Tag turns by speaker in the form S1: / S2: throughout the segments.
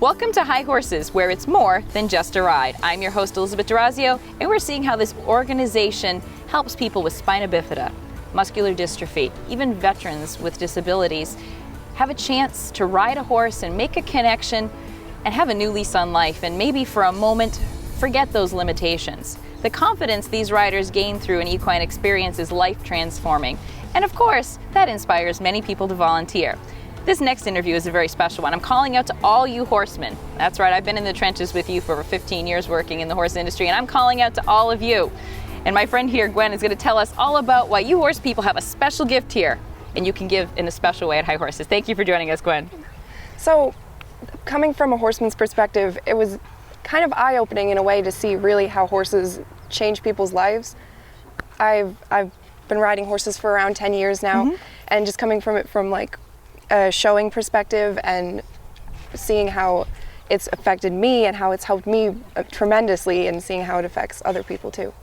S1: Welcome to High Horses, where it's more than just a ride. I'm your host, Elizabeth D'Orazio, and we're seeing how this organization helps people with spina bifida, muscular dystrophy, even veterans with disabilities have a chance to ride a horse and make a connection and have a new lease on life, and maybe for a moment forget those limitations. The confidence these riders gain through an equine experience is life transforming, and of course that inspires many people to volunteer. This next interview is a very special one. I'm calling out to all you horsemen. That's right, I've been in the trenches with you for over 15 years working in the horse industry, and I'm calling out to all of you. And my friend here, Gwen, is going to tell us all about why you horse people have a special gift here, and you can give in a special way at High Horses. Thank you for joining us, Gwen.
S2: So, coming from a horseman's perspective, it was kind of eye-opening in a way to see really how horses change people's lives. I've been riding horses for around 10 years now, and just coming from it from like a showing perspective and seeing how it's affected me and how it's helped me tremendously, and seeing how it affects other people too.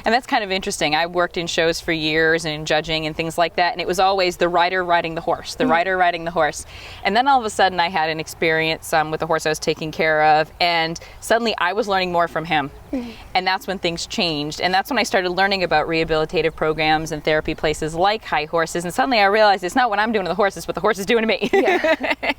S1: And that's kind of interesting. I worked in shows for years and in judging and things like that, and it was always the rider riding the horse, the rider riding the horse. And then all of a sudden I had an experience with the horse I was taking care of, and suddenly I was learning more from him. And that's when things changed. And that's when I started learning about rehabilitative programs and therapy places like High Horses. And suddenly I realized it's not what I'm doing to the horse, it's what the horse is doing to me.
S2: Yeah,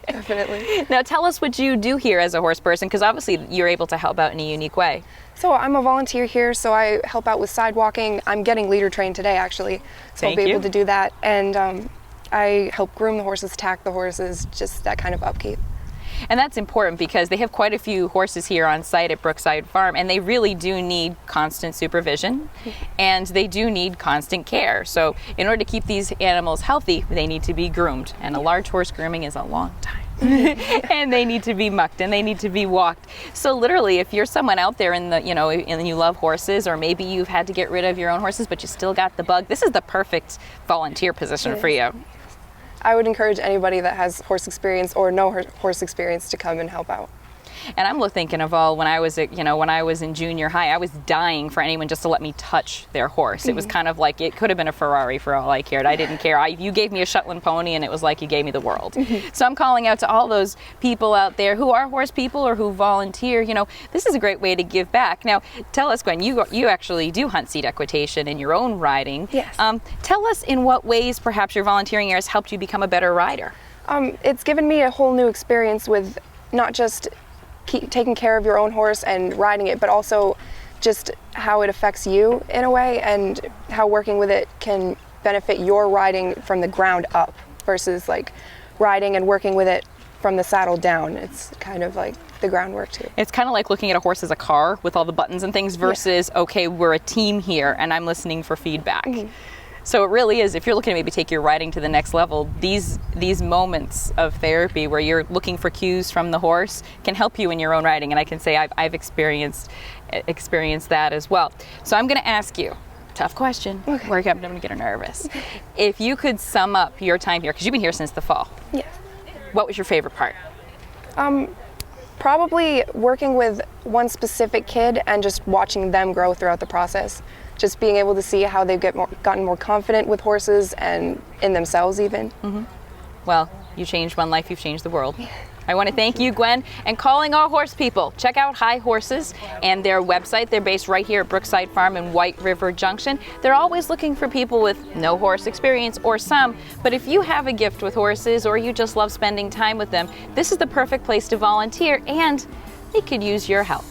S2: definitely.
S1: Now tell us what you do here as a horse person, because obviously you're able to help out in a unique way.
S2: So I'm a volunteer here, so I help out with sidewalking. I'm getting leader trained today, actually, so I'll be able to do that. And I help groom the horses, tack the horses, just that kind of upkeep.
S1: And that's important because they have quite a few horses here on site at Brookside Farm, and they really do need constant supervision, and they do need constant care. So in order to keep these animals healthy, they need to be groomed, and a large horse grooming is a long time. And they need to be mucked and they need to be walked. So literally, if you're someone out there and you love horses, or maybe you've had to get rid of your own horses but you still got the bug, this is the perfect volunteer position for you.
S2: I would encourage anybody that has horse experience or no horse experience to come and help out.
S1: And I'm thinking of all when I was in junior high, I was dying for anyone just to let me touch their horse. It was kind of like it could have been a Ferrari for all I cared. I didn't care. You gave me a Shetland pony and it was like you gave me the world. So I'm calling out to all those people out there who are horse people or who volunteer. This is a great way to give back. Now, tell us, Gwen, you actually do hunt seat equitation in your own riding.
S2: Yes.
S1: Tell us in what ways perhaps your volunteering years helped you become a better rider.
S2: It's given me a whole new experience with not just taking care of your own horse and riding it, but also just how it affects you in a way, and how working with it can benefit your riding from the ground up versus like riding and working with it from the saddle down. It's kind of like the groundwork too. It's
S1: kind of like looking at a horse as a car with all the buttons and things versus, okay, we're a team here and I'm listening for feedback. So it really is, if you're looking to maybe take your riding to the next level, these moments of therapy where you're looking for cues from the horse can help you in your own riding. And I can say I've experienced that as well. So I'm going to ask you, tough question, I'm going to get her nervous. If you could sum up your time here, because you've been here since the fall.
S2: Yes.
S1: What was your favorite part?
S2: Probably working with one specific kid and just watching them grow throughout the process. Just being able to see how they've gotten more confident with horses and in themselves even.
S1: Well, you changed one life, you've changed the world. I want to thank you, Gwen, and calling all horse people. Check out High Horses and their website. They're based right here at Brookside Farm in White River Junction. They're always looking for people with no horse experience or some, but if you have a gift with horses or you just love spending time with them, this is the perfect place to volunteer, and they could use your help.